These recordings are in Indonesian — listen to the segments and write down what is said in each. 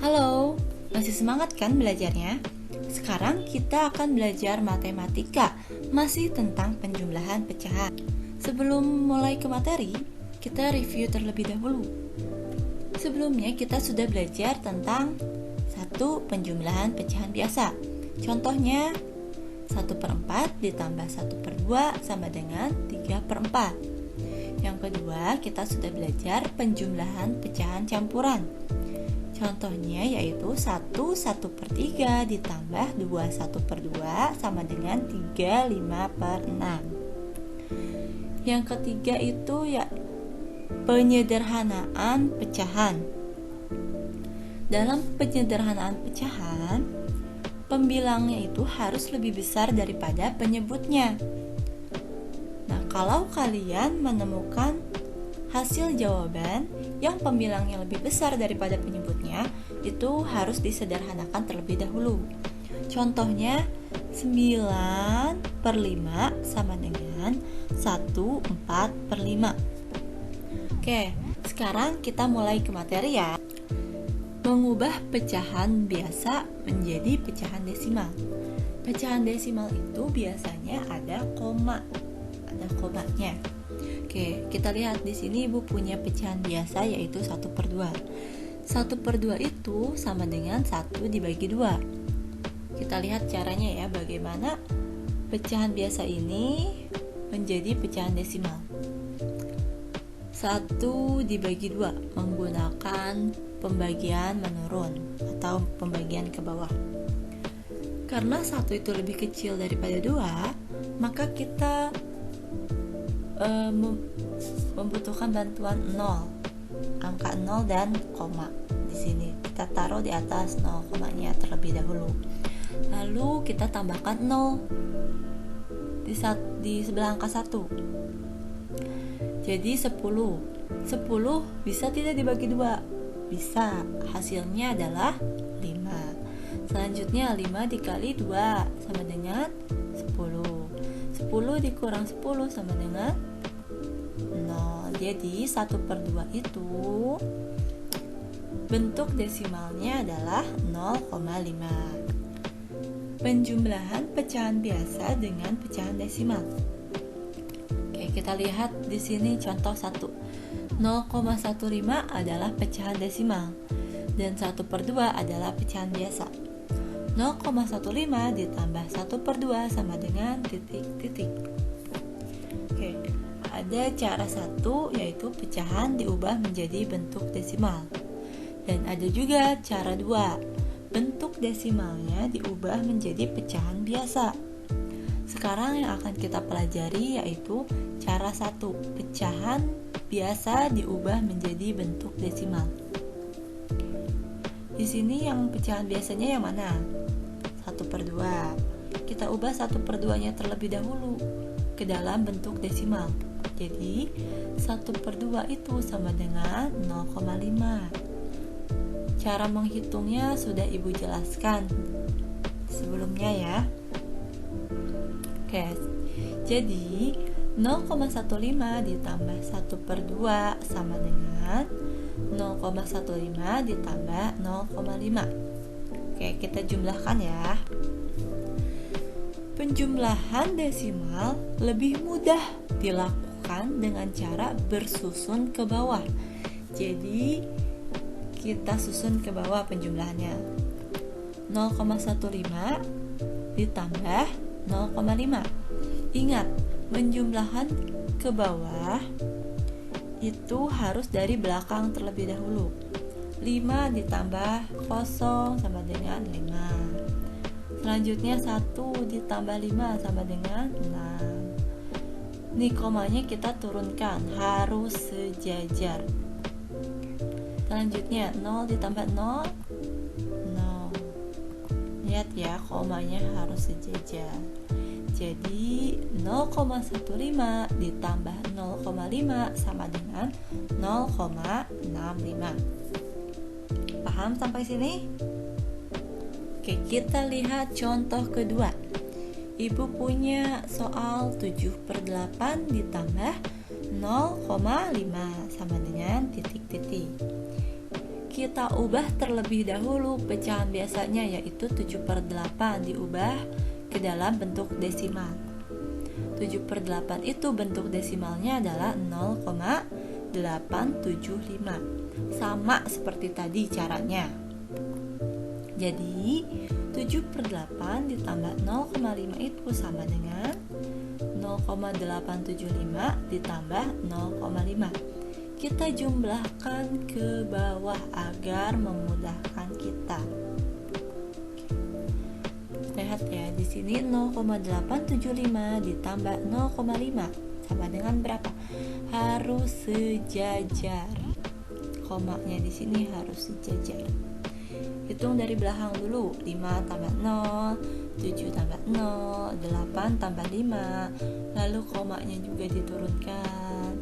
Halo, masih semangat kan belajarnya? Sekarang kita akan belajar matematika, masih tentang penjumlahan pecahan. Sebelum mulai ke materi, kita review terlebih dahulu. Sebelumnya kita sudah belajar tentang penjumlahan pecahan biasa. Contohnya 1/4 ditambah 1/2 sama dengan 3/4. Yang kedua, kita sudah belajar penjumlahan pecahan campuran. Contohnya yaitu 1/3 ditambah 1/2 sama dengan 3/5/6. Yang ketiga itu ya penyederhanaan pecahan. Dalam penyederhanaan pecahan, pembilangnya itu harus lebih besar daripada penyebutnya. Nah, kalau kalian menemukan hasil jawaban yang pembilangnya lebih besar daripada penyebutnya, itu harus disederhanakan terlebih dahulu. Contohnya 9/5 sama dengan 1/4/5. Oke, sekarang kita mulai ke materi ya. Mengubah pecahan biasa menjadi pecahan desimal. Pecahan desimal itu biasanya ada komanya. Oke, kita lihat di sini Ibu punya pecahan biasa yaitu 1/2. 1/2 itu sama dengan 1 dibagi 2. Kita lihat caranya ya, bagaimana pecahan biasa ini menjadi pecahan desimal. 1 dibagi 2 menggunakan pembagian menurun atau pembagian ke bawah. Karena 1 itu lebih kecil daripada 2, maka kita membutuhkan bantuan 0, angka 0 dan koma. Di sini kita taruh di atas 0 komanya terlebih dahulu. Lalu kita tambahkan 0 di sebelah angka 1. Jadi 10 bisa tidak dibagi 2? Bisa, hasilnya adalah 5. Selanjutnya 5 dikali 2 sama dengan 10. 10 dikurang 10 sama dengan 0. Jadi 1/2 itu bentuk desimalnya adalah 0,5. Penjumlahan pecahan biasa dengan pecahan desimal. Oke, kita lihat di sini contoh 1. 0,15 adalah pecahan desimal dan 1/2 adalah pecahan biasa. 0,15 ditambah 1/2 sama dengan titik-titik. Oke, ada cara 1 yaitu pecahan diubah menjadi bentuk desimal. Dan ada juga cara 2, bentuk desimalnya diubah menjadi pecahan biasa. Sekarang yang akan kita pelajari yaitu cara 1, pecahan biasa diubah menjadi bentuk desimal. Di sini yang pecahan biasanya yang mana? 1/2. Kita ubah 1/2-nya terlebih dahulu ke dalam bentuk desimal. Jadi 1/2 itu sama dengan 0,5. Cara menghitungnya sudah Ibu jelaskan sebelumnya ya. Oke, jadi 0,15 ditambah 1/2 sama dengan 0,15 ditambah 0,5. Oke, kita jumlahkan ya. Penjumlahan desimal lebih mudah dilakukan dengan cara bersusun ke bawah. Jadi kita susun ke bawah penjumlahannya. 0,15 ditambah 0,5. Ingat, penjumlahan ke bawah itu harus dari belakang terlebih dahulu. 5 ditambah 0 sama dengan 5. Selanjutnya 1 ditambah 5 sama dengan 6. Nih komanya kita turunkan, harus sejajar. Selanjutnya 0 ditambah 0, 0. Lihat ya, komanya harus sejajar. Jadi 0,15 ditambah 0,5 sama dengan 0,65. Paham sampai sini? Oke, kita lihat contoh kedua. Ibu punya soal 7/8 ditambah 0,5 sama dengan titik-titik. kita ubah terlebih dahulu pecahan biasanya, yaitu 7/8 diubah ke dalam bentuk desimal. 7/8 itu bentuk desimalnya adalah 0,875. Sama seperti tadi caranya. Jadi 7/8 ditambah 0,5 itu sama dengan 0,875 ditambah 0,5. Kita jumlahkan ke bawah agar memudahkan kita. Lihat ya, di sini 0,875 ditambah 0,5 sama dengan berapa? Harus sejajar. Komanya di sini harus sejajar. Hitung dari belakang dulu. 5 tambah 0, 7 tambah 0, 8 tambah 5. Lalu komanya juga diturunkan.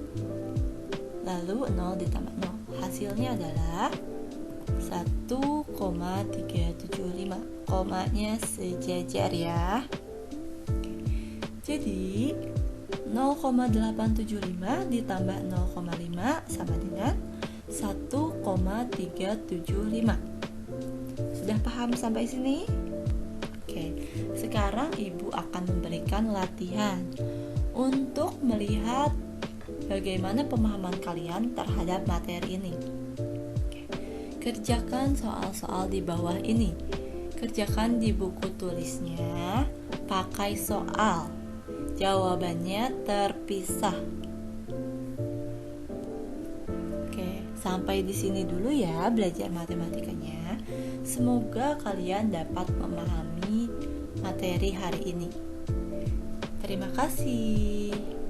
Lalu 0 ditambah 0. Hasilnya adalah 1,375. Komanya sejajar ya. Jadi 0,875 ditambah 0,5 sama dengan 1,375. Sudah paham sampai sini? Oke, sekarang Ibu akan memberikan latihan untuk melihat bagaimana pemahaman kalian terhadap materi ini. Kerjakan soal-soal di bawah ini. Kerjakan di buku tulisnya, pakai soal. Jawabannya terpisah. Oke, sampai di sini dulu ya belajar matematikanya. Semoga kalian dapat memahami materi hari ini. Terima kasih.